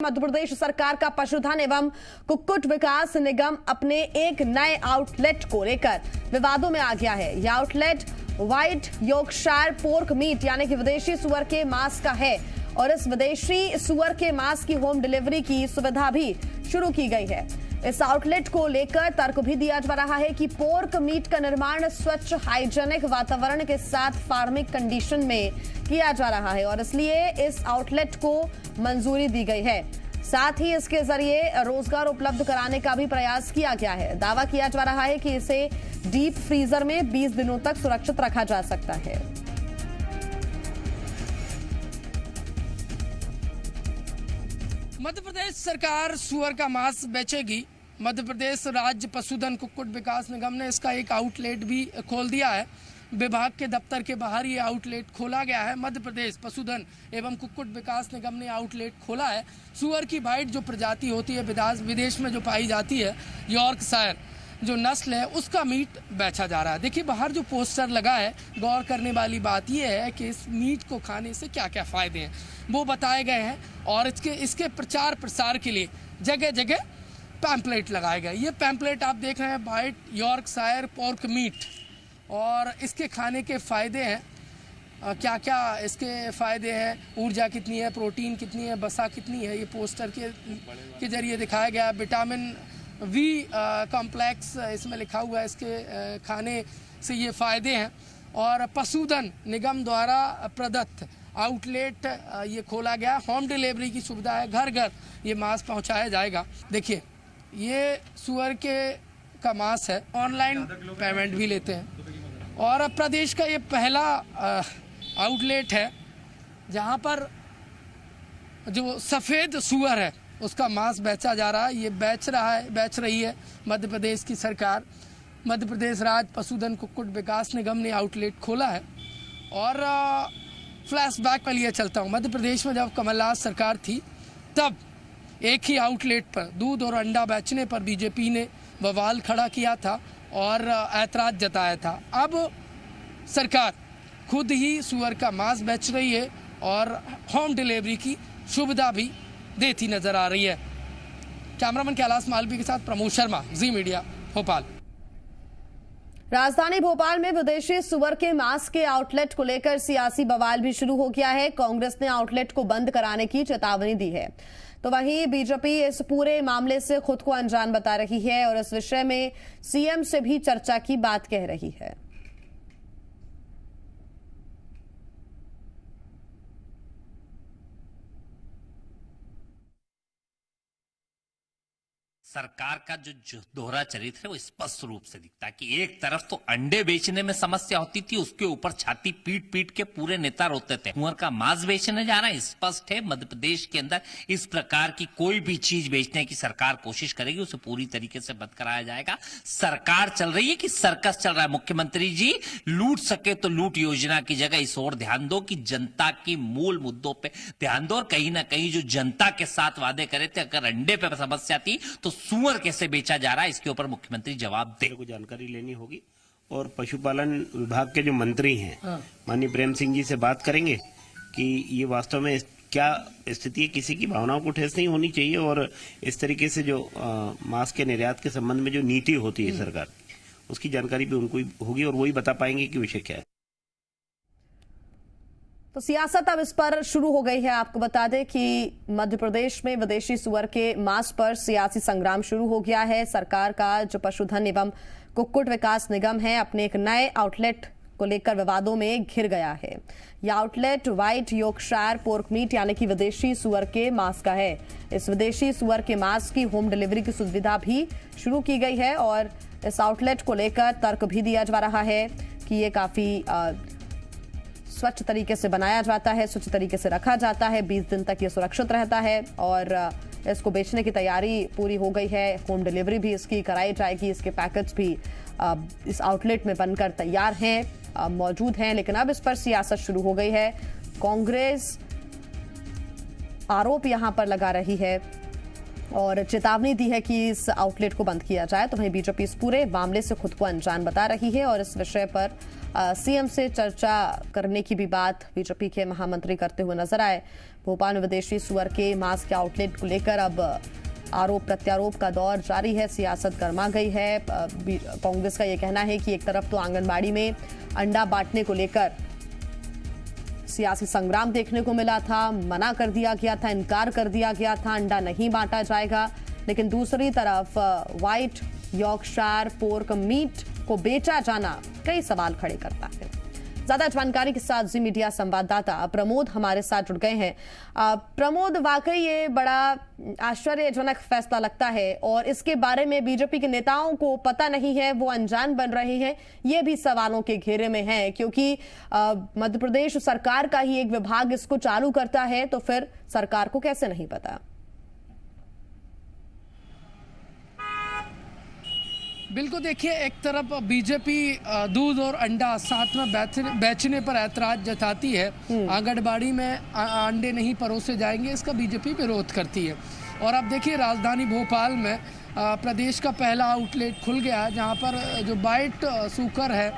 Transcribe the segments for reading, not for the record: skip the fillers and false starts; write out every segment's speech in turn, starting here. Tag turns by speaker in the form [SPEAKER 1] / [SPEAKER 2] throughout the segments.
[SPEAKER 1] मध्य प्रदेश सरकार का पशुधन एवं कुक्कुट विकास निगम अपने एक नए आउटलेट को लेकर विवादों में आ गया है। यह outlet white Yorkshire pork meat यानी कि विदेशी सुअर के मांस का है और इस विदेशी सुअर के मांस की होम डिलीवरी की सुविधा भी शुरू की गई है। इस आउटलेट को लेकर तर्क भी दिया जा रहा है कि पोर्क मीट का निर्माण स्वच्छ हाइजेनिक वातावरण के साथ फार्मिंग कंडीशन में किया जा रहा है और इसलिए इस आउटलेट को मंजूरी दी गई है। साथ ही इसके जरिए रोजगार उपलब्ध कराने का भी प्रयास किया गया है। दावा किया जा रहा है कि इसे डीप फ्रीजर में 20 दिनों तक सुरक्षित रखा जा सकता है।
[SPEAKER 2] मध्य प्रदेश सरकार सुअर का मांस बेचेगी। मध्य प्रदेश राज्य पशुधन कुक्कुट विकास निगम ने इसका एक आउटलेट भी खोल दिया है। विभाग के दफ्तर के बाहर ये आउटलेट खोला गया है। मध्य प्रदेश पशुधन एवं कुक्कुट विकास निगम ने आउटलेट खोला है। सुअर की व्हाइट जो प्रजाति होती है विदेश में जो पाई जाती है, यॉर्कशायर जो नस्ल है, उसका मीट बेचा जा रहा है। देखिए बाहर जो पोस्टर लगा है, गौर करने वाली बात यह है कि इस मीट को खाने से क्या क्या फायदे हैं वो बताए गए हैं और इसके प्रचार प्रसार के लिए जगह जगह पैम्पलेट लगाए गए। ये पैम्पलेट आप देख रहे हैं, व्हाइट यॉर्कशायर पोर्क मीट, और इसके खाने के फ़ायदे हैं। क्या क्या इसके फ़ायदे हैं, ऊर्जा कितनी है, प्रोटीन कितनी है, वसा कितनी है, ये पोस्टर के जरिए दिखाया गया। विटामिन वी कॉम्प्लेक्स इसमें लिखा हुआ है, इसके खाने से ये फ़ायदे हैं। और पशुधन निगम द्वारा प्रदत्त आउटलेट ये खोला गया। होम डिलीवरी की सुविधा है, घर घर ये मांस पहुंचाया जाएगा। देखिए ये सुअर का मांस है, ऑनलाइन पेमेंट भी लेते हैं और प्रदेश का ये पहला आउटलेट है जहां पर जो सफ़ेद सुअर है उसका मांस बेचा जा रहा है। ये बेच रही है मध्य प्रदेश की सरकार। मध्य प्रदेश राज्य पशुधन कुक्कुट विकास निगम ने आउटलेट खोला है। और फ्लैशबैक पर लिए चलता हूँ, मध्य प्रदेश में जब कमलनाथ सरकार थी तब एक ही आउटलेट पर दूध और अंडा बेचने पर बीजेपी ने बवाल खड़ा किया था और ऐतराज़ जताया था। अब सरकार खुद ही सुअर का मांस बेच रही है और होम डिलीवरी की सुविधा भी देती नजर आ रही है। कैमरामैन कैलाश मालवी के साथ प्रमोद शर्मा, जी मीडिया, भोपाल।
[SPEAKER 1] राजधानी भोपाल में विदेशी सुअर के मांस के आउटलेट को लेकर सियासी बवाल भी शुरू हो गया है। कांग्रेस ने आउटलेट को बंद कराने की चेतावनी दी है, तो वहीं बीजेपी इस पूरे मामले से खुद को अनजान बता रही है और इस विषय में सीएम से भी चर्चा की बात कह रही है।
[SPEAKER 3] सरकार का जो दोहरा चरित्र है वो स्पष्ट रूप से दिखता है कि एक तरफ तो अंडे बेचने में समस्या होती थी, उसके ऊपर छाती पीट पीट के पूरे नेता रोते थे। सुअर का मांस बेचने जा रहा है। स्पष्ट है मध्य प्रदेश के अंदर इस प्रकार की कोई भी चीज बेचने की सरकार कोशिश करेगी उसे पूरी तरीके से बंद कराया जाएगा। सरकार चल रही है कि सर्कस चल रहा है। मुख्यमंत्री जी लूट सके तो लूट योजना की जगह इस ओर ध्यान दो कि जनता की मूल मुद्दों पे ध्यान दो। और कहीं ना कहीं जो जनता के साथ वादे करे थे, अगर अंडे पे समस्या थी तो सुअर कैसे बेचा जा रहा है इसके ऊपर मुख्यमंत्री जवाब दे।
[SPEAKER 4] को जानकारी लेनी होगी और पशुपालन विभाग के जो मंत्री हैं माननीय प्रेम सिंह जी से बात करेंगे कि ये वास्तव में क्या स्थिति है। किसी की भावनाओं को ठेस नहीं होनी चाहिए और इस तरीके से जो मांस के निर्यात के संबंध में जो नीति होती है सरकार, उसकी जानकारी भी उनको होगी और वही बता पाएंगे कि विषय क्या है।
[SPEAKER 1] तो सियासत अब इस पर शुरू हो गई है। आपको बता दें कि मध्य प्रदेश में विदेशी सुअर के मांस पर सियासी संग्राम शुरू हो गया है। सरकार का जो पशुधन एवं कुक्कुट विकास निगम है अपने एक नए आउटलेट को लेकर विवादों में घिर गया है। यह outlet white Yorkshire pork meat यानी कि विदेशी सुअर के मांस का है। इस विदेशी सुअर के मांस की होम डिलीवरी की सुविधा भी शुरू की गई है और इस आउटलेट को लेकर तर्क भी दिया जा रहा है कि ये काफी स्वच्छ तरीके से बनाया जाता है, स्वच्छ तरीके से रखा जाता है, 20 दिन तक ये सुरक्षित रहता है और इसको बेचने की तैयारी पूरी हो गई है। होम डिलीवरी भी इसकी कराई जाएगी। इसके पैकेट्स भी इस आउटलेट में बनकर तैयार हैं, मौजूद हैं। लेकिन अब इस पर सियासत शुरू हो गई है। कांग्रेस आरोप यहां पर लगा रही है और चेतावनी दी है कि इस आउटलेट को बंद किया जाए। तो वहीं बीजेपी इस पूरे मामले से खुद को अनजान बता रही है और इस विषय पर सीएम से चर्चा करने की भी बात बीजेपी के महामंत्री करते हुए नजर आए। भोपाल में विदेशी सुअर के मांस के आउटलेट को लेकर अब आरोप प्रत्यारोप का दौर जारी है, सियासत गर्मा गई है। कांग्रेस का यह कहना है कि एक तरफ तो आंगनबाड़ी में अंडा बांटने को लेकर सियासी संग्राम देखने को मिला था, मना कर दिया गया था, इनकार कर दिया गया था, अंडा नहीं बांटा जाएगा। लेकिन दूसरी तरफ व्हाइट यॉर्कशायर पोर्क मीट को बेचा जाना कई सवाल खड़े करता है। ज्यादा जानकारी के साथ जी मीडिया संवाददाता प्रमोद हमारे साथ जुड़ गए हैं। प्रमोद, वाकई ये बड़ा आश्चर्यजनक फैसला लगता है और इसके बारे में बीजेपी के नेताओं को पता नहीं है, वो अनजान बन रहे हैं, ये भी सवालों के घेरे में है, क्योंकि मध्य प्रदेश सरकार का ही एक विभाग इसको चालू करता है, तो फिर सरकार को कैसे नहीं पता?
[SPEAKER 2] बिल्कुल, देखिए, एक तरफ बीजेपी दूध और अंडा साथ में बेचने पर ऐतराज जताती है, आंगनबाड़ी में अंडे नहीं परोसे जाएंगे, इसका बीजेपी विरोध करती है। और अब देखिए, राजधानी भोपाल में प्रदेश का पहला आउटलेट खुल गया है, जहां पर जो व्हाइट सूकर है,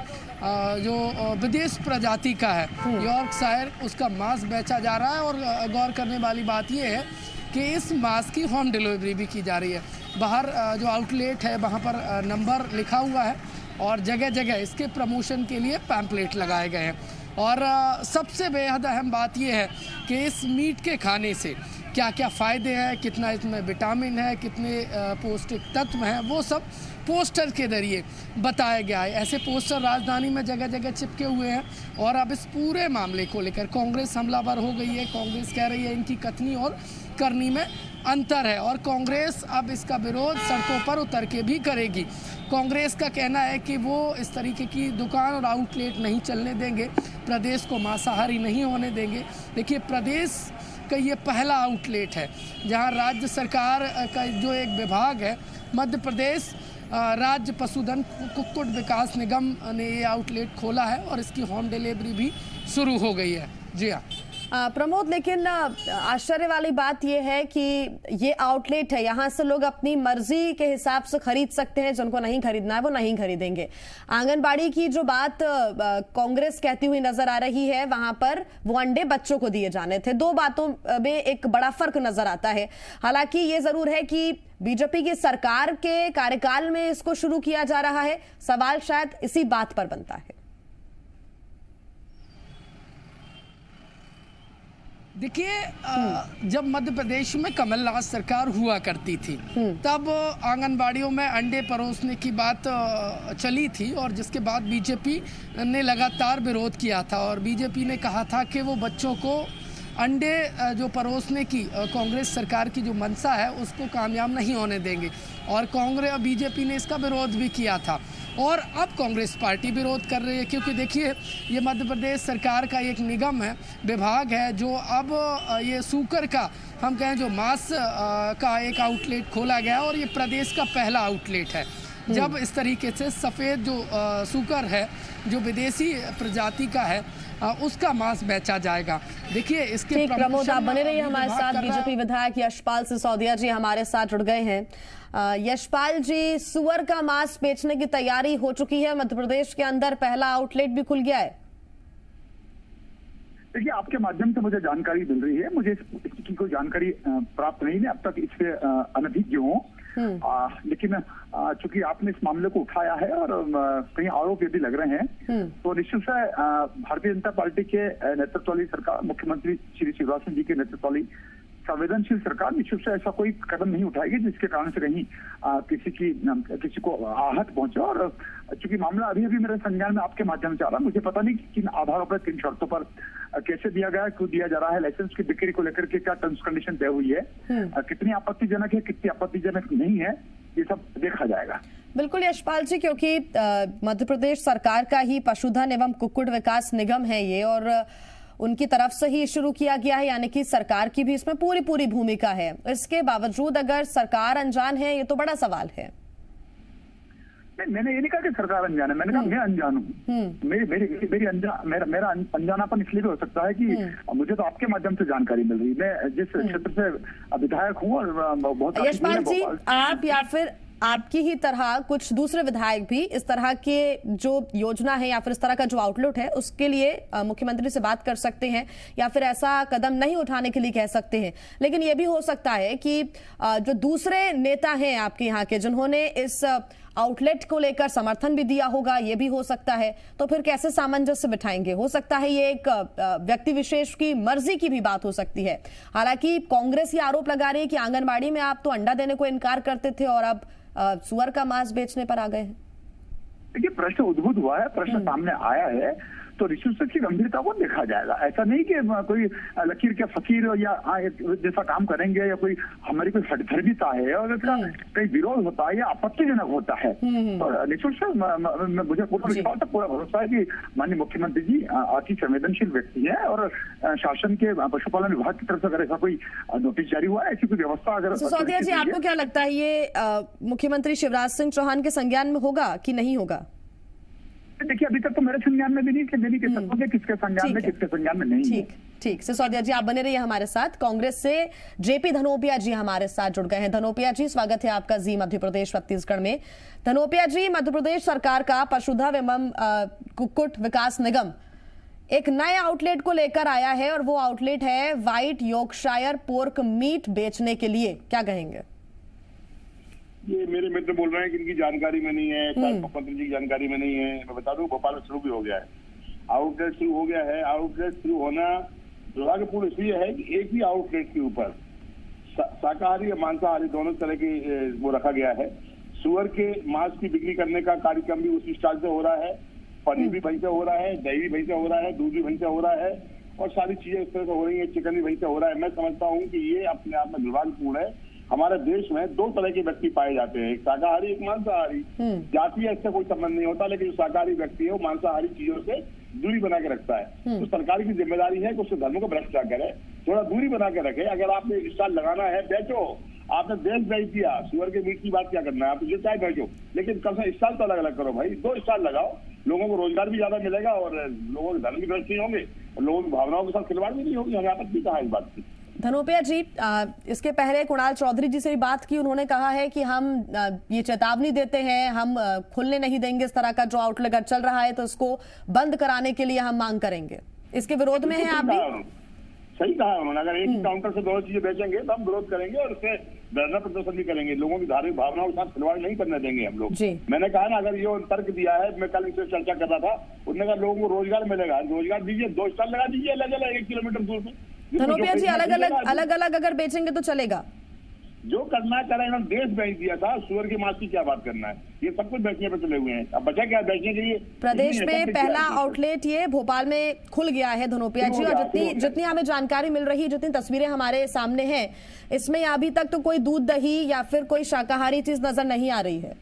[SPEAKER 2] जो विदेश प्रजाति का है, यॉर्कशायर, उसका मांस बेचा जा रहा है। और गौर करने वाली बात यह है कि इस मांस की होम डिलीवरी भी की जा रही है। बाहर जो आउटलेट है वहाँ पर नंबर लिखा हुआ है और जगह जगह इसके प्रमोशन के लिए पैम्पलेट लगाए गए हैं। और सबसे बेहद अहम बात यह है कि इस मीट के खाने से क्या क्या फ़ायदे हैं, कितना इसमें विटामिन है, कितने पौष्टिक तत्व हैं, वो सब पोस्टर के जरिए बताया गया है। ऐसे पोस्टर राजधानी में जगह जगह चिपके हुए हैं। और अब इस पूरे मामले को लेकर कांग्रेस हमलावर हो गई है। कांग्रेस कह रही है इनकी कथनी और करनी में अंतर है, और कांग्रेस अब इसका विरोध सड़कों पर उतर के भी करेगी। कांग्रेस का कहना है कि वो इस तरीके की दुकान और आउटलेट नहीं चलने देंगे, प्रदेश को मांसाहारी नहीं होने देंगे। देखिए, प्रदेश का ये पहला आउटलेट है जहां राज्य सरकार का जो एक विभाग है, मध्य प्रदेश राज्य पशुधन कुक्कुट विकास निगम ने ये आउटलेट खोला है और इसकी होम डिलीवरी भी शुरू हो गई है। जी हाँ
[SPEAKER 1] प्रमोद, लेकिन आश्चर्य वाली बात यह है कि ये आउटलेट है, यहाँ से लोग अपनी मर्जी के हिसाब से खरीद सकते हैं, जिनको नहीं खरीदना है वो नहीं खरीदेंगे। आंगनबाड़ी की जो बात कांग्रेस कहती हुई नजर आ रही है, वहां पर वो अंडे बच्चों को दिए जाने थे। दो बातों में एक बड़ा फर्क नजर आता है। हालांकि ये जरूर है कि बीजेपी की सरकार के कार्यकाल में इसको शुरू किया जा रहा है, सवाल शायद इसी बात पर बनता है।
[SPEAKER 2] देखिए, जब मध्य प्रदेश में कमलनाथ सरकार हुआ करती थी तब आंगनबाड़ियों में अंडे परोसने की बात चली थी, और जिसके बाद बीजेपी ने लगातार विरोध किया था और बीजेपी ने कहा था कि वो बच्चों को अंडे जो परोसने की कांग्रेस सरकार की जो मंशा है उसको कामयाब नहीं होने देंगे, और कांग्रेस बीजेपी ने इसका विरोध भी किया था। और अब कांग्रेस पार्टी विरोध कर रही है, क्योंकि देखिए, ये मध्य प्रदेश सरकार का एक निगम है, विभाग है, जो अब ये सूकर का, हम कहें जो मांस का एक आउटलेट खोला गया, और ये प्रदेश का पहला आउटलेट है जब इस तरीके से सफ़ेद जो सूकर है, जो विदेशी प्रजाति का है, उसका मांस बेचा जाएगा। देखिए, इसके
[SPEAKER 1] प्रमोद, आप बने रहिए हमारे साथ। बीजेपी विधायक यशपाल सिसोदिया जी हमारे साथ जुड़ गए हैं। यशपाल जी, सुअर का मांस बेचने की तैयारी हो चुकी है, मध्य प्रदेश के अंदर पहला आउटलेट भी खुल गया है।
[SPEAKER 5] देखिए, आपके माध्यम से मुझे जानकारी मिल रही है, मुझे इसकी कोई जानकारी प्राप्त नहीं है, अब तक इससे अनभिज्ञ हूँ। लेकिन चूंकि आपने इस मामले को उठाया है और कई आरोप यदि लग रहे हैं, तो निश्चित से भारतीय जनता पार्टी के नेतृत्व वाली सरकार, मुख्यमंत्री श्री शिवराज सिंह जी के नेतृत्व वाली संवेदनशील सरकार निश्चित से ऐसा कोई कदम नहीं उठाएगी जिसके कारण से कहीं किसी को आहत पहुंचे। और चूंकि मामला अभी अभी मेरे संज्ञान में आपके माध्यम से आ रहा है, मुझे पता नहीं किन आधारों पर, किन शर्तों पर, कैसे दिया गया, क्यों दिया जा रहा है, लाइसेंस की बिक्री को लेकर के क्या टर्म्स कंडीशन तय हुई है, कितनी आपत्तिजनक है, कितनी आपत्तिजनक नहीं है, ये सब देखा जाएगा।
[SPEAKER 1] बिल्कुल यशपाल जी, क्योंकि मध्य प्रदेश सरकार का ही पशुधन एवं कुक्कुट विकास निगम है ये, और उनकी तरफ से ही शुरू किया गया है, यानी कि सरकार की भी इसमें पूरी भूमिका है। इसके बावजूद अगर सरकार अनजान है, ये तो बड़ा सवाल है।
[SPEAKER 5] मैंने ये नहीं कहा कि सरकार अनजान है, मैंने कहा मैं अनजान हूँ। मेरा अनजानापन इसलिए भी हो सकता है कि मुझे तो आपके माध्यम से जानकारी मिल रही है। मैं जिस क्षेत्र से विधायक हूँ और बहुत
[SPEAKER 1] यशपाल जी, आप या फिर आपकी ही तरह कुछ दूसरे विधायक भी इस तरह के जो योजना है या फिर इस तरह का जो आउटलेट है उसके लिए मुख्यमंत्री से बात कर सकते हैं या फिर ऐसा कदम नहीं उठाने के लिए कह सकते हैं। लेकिन यह भी हो सकता है कि जो दूसरे नेता हैं आपके यहाँ के जिन्होंने इस आउटलेट को लेकर समर्थन भी दिया होगा, यह भी हो सकता है। तो फिर कैसे सामंजस्य बिठाएंगे? हो सकता है ये एक व्यक्ति विशेष की मर्जी की भी बात हो सकती है। हालांकि कांग्रेस ये आरोप लगा रही है कि आंगनबाड़ी में आप तो अंडा देने को इनकार करते थे और अब सुअर का मांस बेचने पर आ गए हैं।
[SPEAKER 5] देखिए, प्रश्न उद्भूत हुआ है, प्रश्न सामने आया है, तो रिश्वत की गंभीरता को देखा जाएगा। ऐसा नहीं कि कोई लकीर के फकीर या जैसा काम करेंगे या कोई हमारी कोई हठधर्मिता है और इसका कहीं विरोध होता है या आपत्तिजनक होता है। तो निश्चित से मुझे पूरा विश्वास है, पूरा भरोसा है कि माननीय मुख्यमंत्री जी अति संवेदनशील व्यक्ति है और शासन के पशुपालन विभाग की तरफ से अगर ऐसा कोई नोटिस जारी हुआ है, ऐसी कोई व्यवस्था अगर।
[SPEAKER 1] सिसोदिया जी, आपको क्या लगता है ये मुख्यमंत्री शिवराज सिंह चौहान के संज्ञान में होगा कि नहीं होगा?
[SPEAKER 5] देखिए, अभी तक तो मेरे संज्ञान में भी नहीं कह सकते किसके संज्ञान में किसके संज्ञान में नहीं।
[SPEAKER 1] ठीक सिसोदिया जी, आप बने रहिए हमारे साथ। कांग्रेस से जेपी धनोपिया जी हमारे साथ जुड़ गए हैं। धनोपिया जी, स्वागत है आपका जी मध्य प्रदेश छत्तीसगढ़ में। धनोपिया जी, मध्य प्रदेश सरकार का पशुधन एवं कुक्कुट विकास निगम एक नए आउटलेट को लेकर आया है और वो आउटलेट है व्हाइट यॉर्कशायर पोर्क मीट बेचने के लिए, क्या कहेंगे?
[SPEAKER 6] ये मेरे मित्र बोल रहे हैं कि इनकी जानकारी में नहीं है, मुख्यमंत्री जी की जानकारी में नहीं है। मैं बता दूं, भोपाल में शुरू भी हो गया है, आउटलेट शुरू हो गया है। आउटलेट शुरू होना दुर्भाग्यपूर्ण इसलिए है कि एक ही आउटलेट के ऊपर शाकाहारी और मांसाहारी दोनों तरह के वो रखा गया है। सुअर के मांस की बिक्री करने का कार्यक्रम भी उसी स्टाइल से हो रहा है, पनीर भी वहीं से हो रहा है, दही भी वहीं से हो रहा है, दूध भी वहीं से हो रहा है और सारी चीजें इस तरह से हो रही है, चिकन भी वहीं से हो रहा है। मैं समझता हूँ कि ये अपने आप में दुर्भाग्यपूर्ण है। हमारे देश में दो तरह के व्यक्ति पाए जाते हैं, एक शाकाहारी एक मांसाहारी। जातीय इससे कोई संबंध नहीं होता, लेकिन जो शाकाहारी व्यक्ति है वो मांसाहारी चीजों से दूरी बना के रखता है। तो सरकार की जिम्मेदारी है कि उससे धर्म को भ्रष्ट ना करे, थोड़ा दूरी बना के रखे। अगर आपने स्टॉल लगाना है, बेचो। आपने देश बेच दिया, सुअर के मीट की बात क्या करना है, आप जो चाहे बेचो, लेकिन कम से स्टॉल तो अलग अलग करो भाई। 2 स्टॉल लगाओ, लोगों को रोजगार भी ज्यादा मिलेगा और लोगों के धर्म भी भ्रष्ट नहीं होंगे और लोगों की भावनाओं के साथ खिलवाड़ भी नहीं होगी। हमें आपत्ति कहाँ है इस बात की?
[SPEAKER 1] धनोपिया जी, इसके पहले कुणाल चौधरी जी से भी बात की, उन्होंने कहा है कि हम ये चेतावनी देते हैं, हम खुलने नहीं देंगे इस तरह का जो आउटलेट चल रहा है, तो इसको बंद कराने के लिए हम मांग करेंगे। इसके विरोध में है आप भी?
[SPEAKER 6] सही कहा उन्होंने, अगर एक ही काउंटर से दोनों चीजें बेचेंगे तो हम विरोध करेंगे और उससे धरना प्रदर्शन भी करेंगे। लोगों की धार्मिक भावनाओं के साथ खिलवाड़ नहीं करने देंगे हम लोग। मैंने कहा ना, अगर ये तर्क दिया है, मैं कल इससे चर्चा कर रहा था, उन्होंने कहा लोगों को रोजगार मिलेगा, रोजगार दीजिए, 2 स्टॉल लगा दीजिए अलग अलग 1 किलोमीटर दूर पे।
[SPEAKER 1] धनोपिया जी, अलग अलग अगर बेचेंगे तो चलेगा?
[SPEAKER 6] जो करना करें, इन्होंने देश बेच दिया था, सुअर के मांस की क्या बात करना है, ये सब कुछ बेचने पे चले हुए हैं। अब बचा क्या बेचने के लिए?
[SPEAKER 1] प्रदेश में पहला आउटलेट ये भोपाल में खुल गया है धनोपिया जी, और जितनी हमें जानकारी मिल रही है, जितनी तस्वीरें हमारे सामने हैं, इसमें अभी तक तो कोई दूध दही या फिर कोई शाकाहारी चीज नजर नहीं आ रही है।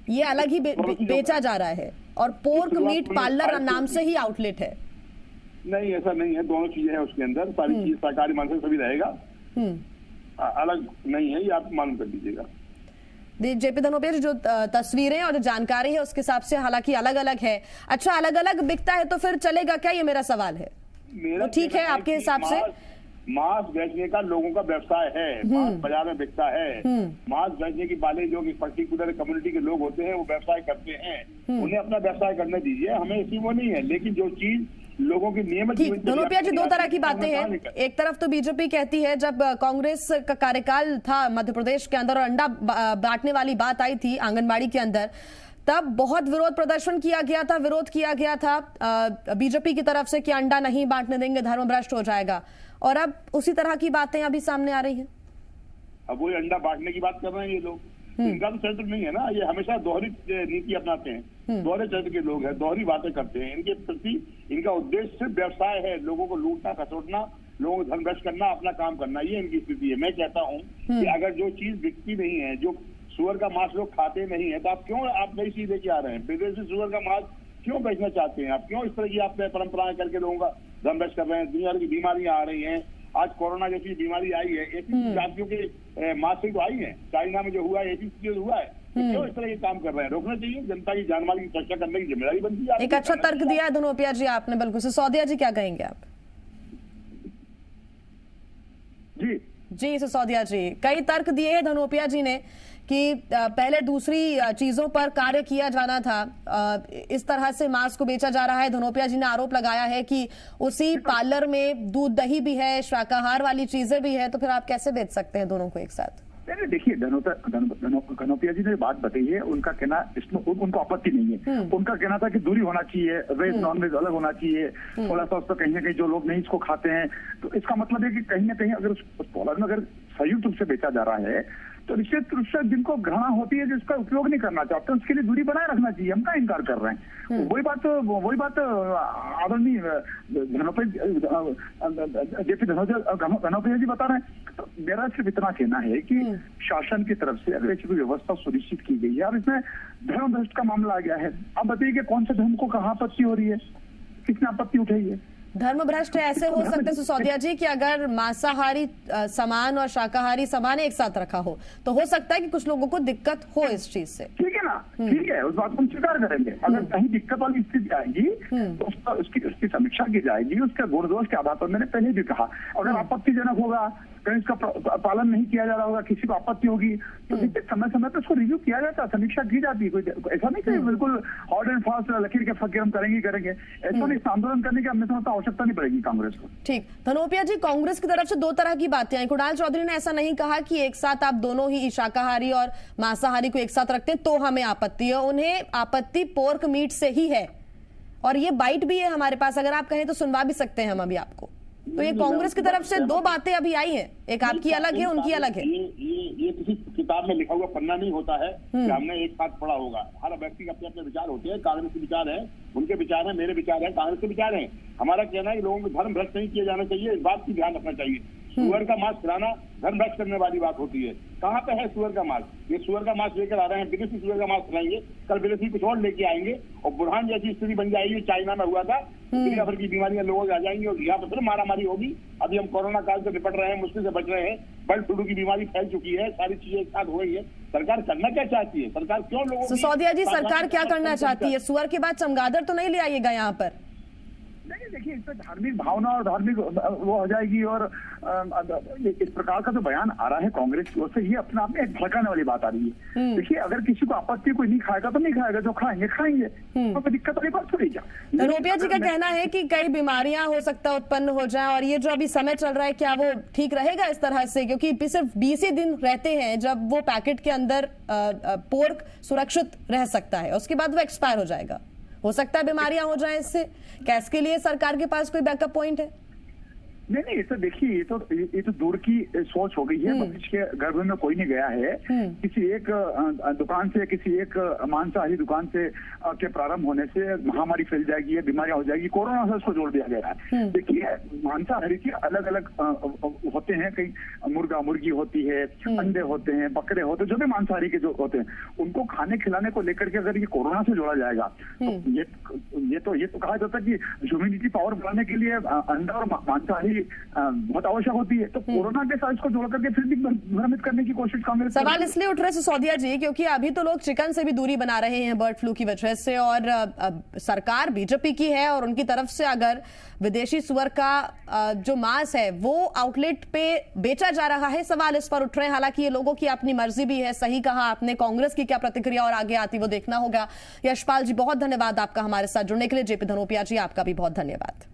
[SPEAKER 1] ये अलग ही बेचा जा रहा है और पोर्क मीट पार्लर नाम से ही आउटलेट है।
[SPEAKER 6] नहीं, ऐसा नहीं है, दोनों चीजें हैं उसके अंदर, सारी चीज शाकाहारी मांस सभी रहेगा, अलग नहीं है, ये आप मालूम कर लीजिएगा।
[SPEAKER 1] जेपी धनोपिया जी, जो तस्वीरें और जो जानकारी है उसके हिसाब से हालांकि अलग अलग है। अच्छा, अलग अलग बिकता है तो फिर चलेगा क्या, ये मेरा सवाल है। तो ठीक है आपके हिसाब से?
[SPEAKER 6] मांस बेचने का लोगों का व्यवसाय है, मांस बाजार में बिकता है। मांस बेचने की वाले जो पर्टिकुलर कम्युनिटी के लोग होते हैं वो व्यवसाय करते हैं, उन्हें अपना व्यवसाय करने दीजिए, हमें इसी वो नहीं है। लेकिन जो चीज लोगों की नियमित।
[SPEAKER 1] धनोपिया जी, 2 तरह की बातें हैं। एक तरफ तो बीजेपी कहती है, जब कांग्रेस का कार्यकाल था मध्य प्रदेश के अंदर और अंडा बांटने वाली बात आई थी आंगनबाड़ी के अंदर, तब बहुत विरोध प्रदर्शन किया गया था, विरोध किया गया था बीजेपी की तरफ से कि अंडा नहीं बांटने देंगे, धर्म भ्रष्ट हो जाएगा। और अब उसी तरह की बातें अभी सामने आ रही हैं।
[SPEAKER 6] अब वो अंडा बांटने की बात कर रहे हैं ये लोग। इनका तो चरित्र नहीं है ना, ये हमेशा दोहरी नीति अपनाते हैं, दोहरे चरित्र के लोग हैं, दोहरी बातें करते हैं। इनके प्रति इनका उद्देश्य सिर्फ व्यवसाय है, लोगों को लूटना, खसोटना, लोगों को धन भ्रष्ट करना, अपना काम करना, ये इनकी स्थिति है। मैं कहता हूँ कि अगर जो चीज बिकती नहीं है, जो सुअर का मांस लोग खाते नहीं है, तो आप क्यों नई चीज लेके आ रहे हैं? विदेशी सुअर का मांस क्यों बेचना चाहते हैं आप? क्यों इस तरह की आप परंपराएं करके लोगों का धन भ्रष्ट कर रहे हैं? दुनिया की बीमारियां आ रही हैं, आज कोरोना जैसी बीमारी आई है, ऐसी जातियों के मांस से तो आई है, चाइना में जो हुआ है, ऐसी चीज हुआ है, तो क्यों इस तरह के काम कर रहे हैं? रोकना चाहिए, जनता की जानमाल की चर्चा करने की जिम्मेदारी बनती है।
[SPEAKER 1] एक अच्छा तर्क दिया है धनोपिया जी आपने, बिल्कुल। सिसोदिया जी, क्या कहेंगे आप?
[SPEAKER 5] जी,
[SPEAKER 1] जी सिसोदिया जी, कई तर्क दिए हैं धनोपिया जी ने कि पहले दूसरी चीजों पर कार्य किया जाना था, इस तरह से मांस को बेचा जा रहा है। धनोपिया जी ने आरोप लगाया है कि उसी पार्लर में दूध दही भी है, शाकाहार वाली चीजें भी है, तो फिर आप कैसे बेच सकते हैं दोनों को एक साथ?
[SPEAKER 5] देखिए, धनोपिया जी ने बात बताई है, उनका कहना इसमें उनको आपत्ति नहीं है। उनका कहना था कि दूरी होना चाहिए, वेज नॉन वेज अलग होना चाहिए, थोड़ा सा उस पर कहीं ना कहीं जो लोग नहीं इसको खाते हैं, तो इसका मतलब है कि कहीं ना कहीं अगर उस पॉलर में अगर संयुक्त रूप से बेचा जा रहा है तो निश्चित रूप से जिनको घृणा होती है, जिसका उपयोग नहीं करना चाहते, उसके लिए दूरी बनाए रखना चाहिए। हम क्या इनकार कर रहे हैं? वही बात आदरणीय जेपी धनोपिया जी बता रहे हैं। तो मेरा सिर्फ इतना कहना है कि शासन की तरफ से अगर ऐसी कोई व्यवस्था सुनिश्चित की गई है और इसमें धर्म भ्रष्ट का मामला आ गया है, अब बताइए कि कौन से धर्म को कहाँ आपत्ति हो रही है, किसने आपत्ति उठाई है?
[SPEAKER 1] धर्म भ्रष्ट ऐसे हो सकते सिसोदिया जी कि अगर मांसाहारी सामान और शाकाहारी सामान एक साथ रखा हो तो हो सकता है कि कुछ लोगों को दिक्कत हो इस चीज से।
[SPEAKER 5] ठीक है ना, ठीक है, उस बात को हम स्वीकार करेंगे। अगर कहीं दिक्कत वाली स्थिति आएगी तो उसकी समीक्षा की जाएगी, उसके गुण दोष के आधार पर। मैंने पहले भी कहा, अगर आपत्तिजनक होगा, कहीं इसका पालन नहीं किया जा रहा होगा, किसी को आपत्ति होगी, तो समय समय पर उसको रिव्यू किया जाता है, समीक्षा की जाती है। कोई ऐसा नहीं कि बिल्कुल हार्ड एंड फास्ट लकीर के फकीर हम करेंगे, ऐसा नहीं। आंदोलन करने की हमें समझता आवश्यकता नहीं पड़ेगी कांग्रेस को।
[SPEAKER 1] ठीक, धनोपिया जी, कांग्रेस की तरफ से दो तरह की बातें आई। कुणाल चौधरी ने ऐसा नहीं कहा कि एक साथ आप दोनों ही शाकाहारी और मांसाहारी को एक साथ रखते हैं तो हमें आपत्ति है। उन्हें आपत्ति पोर्क मीट से ही है और ये बाइट भी है हमारे पास, अगर आप कहें तो सुनवा भी सकते हैं हम अभी आपको। तो ये कांग्रेस की तरफ से दो बातें अभी आई हैं, एक आपकी अलग है, उनकी अलग है।
[SPEAKER 6] ये किसी किताब में लिखा हुआ पन्ना नहीं होता है कि हमने एक साथ पढ़ा होगा। हर व्यक्ति के अपने अपने विचार होते हैं। कांग्रेस के विचार है, उनके विचार है, मेरे विचार है, कांग्रेस के विचार है। हमारा कहना है कि लोगों को धर्म भ्रष्ट नहीं किया जाना चाहिए, इस बात की ध्यान रखना चाहिए। सुअर का मांस खिलाना धर्म भ्रष्ट करने वाली बात होती है। कहाँ पे है सुअर का मांस? ये सुअर का मांस लेकर आ रहे हैं, विदेशी सुअर का मांस खिलाएंगे, कल विदेशी कुछ और लेके आएंगे और बुरहान जैसी स्थिति बन जाएगी। चाइना में हुआ था, दुनिया भर की बीमारियां लोगों को आ जाएंगी और यहाँ पर फिर मारामारी होगी। अभी हम कोरोना काल से निपट रहे हैं, मुश्किल से बच रहे हैं, बर्ड फ्लू की बीमारी फैल चुकी है, सारी चीजें एक साथ हो गई है। सरकार करना क्या चाहती है? सरकार क्यों लोगों को
[SPEAKER 1] सिसोदिया जी, सरकार क्या करना चाहती है? सुअर के बाद चमगादड़ तो नहीं ले आइएगा यहाँ पर?
[SPEAKER 5] नहीं, देखिए, इसमें धार्मिक भावना और धार्मिक वो हो जाएगी और इस प्रकार का जो बयान आ रहा है कांग्रेस की ओर से, ये अपने आप में एक भड़काने वाली बात आ रही है। देखिए, अगर किसी को आपत्ति कोई नहीं खाएगा तो नहीं खाएगा, जो खाएंगे तो कोई दिक्कत वाली बात थोड़ी।
[SPEAKER 1] धनोपिया जी का कहना है कि कई बीमारियां हो सकता है उत्पन्न हो जाए और ये जो अभी समय चल रहा है, क्या वो ठीक रहेगा इस तरह से? क्योंकि सिर्फ 20 ही दिन रहते हैं जब वो पैकेट के अंदर पोर्क सुरक्षित रह सकता है, उसके बाद वो एक्सपायर हो जाएगा। हो सकता है बीमारियां हो जाएं इससे। क्या इसके लिए सरकार के पास कोई बैकअप पॉइंट है?
[SPEAKER 5] नहीं, इसे देखिए, ये तो दूर की सोच हो गई है। मनुष्य के गर्भ में कोई नहीं गया है। किसी एक दुकान से, किसी एक मांसाहारी दुकान से के प्रारंभ होने से महामारी फैल जाएगी, ये बीमारियां हो जाएगी। कोरोना से उसको जोड़ दिया गया है। देखिए, मांसाहारी के अलग अलग होते हैं, कई मुर्गा मुर्गी होती है, अंडे होते हैं, बकरे होते हैं, जो भी मांसाहारी के जो होते हैं, उनको खाने खिलाने को लेकर के अगर ये कोरोना से जोड़ा जाएगा तो ये तो कहा जाता है कि ह्यूमिनिटी पावर बढ़ाने के लिए अंडा और मांसाहारी बहुत आवश्यक होती है। तो कोरोना के साथ इसको जोड़ करके फिर भी भ्रमित करने की कोशिश कांग्रेस।
[SPEAKER 1] सवाल इसलिए उठ रहे सिसोदिया जी क्योंकि अभी तो लोग चिकन से भी दूरी बना रहे हैं बर्ड फ्लू की वजह से, और सरकार बीजेपी की है और उनकी तरफ से अगर विदेशी सुअर का जो मांस है वो आउटलेट पे बेचा जा रहा है, सवाल इस पर उठ रहे हैं। हालांकि ये लोगों की अपनी मर्जी भी है, सही कहा आपने। कांग्रेस की क्या प्रतिक्रिया और आगे आती वो देखना होगा। यशपाल जी, बहुत धन्यवाद आपका हमारे साथ जुड़ने के लिए। जेपी धनोपिया जी, आपका भी बहुत धन्यवाद।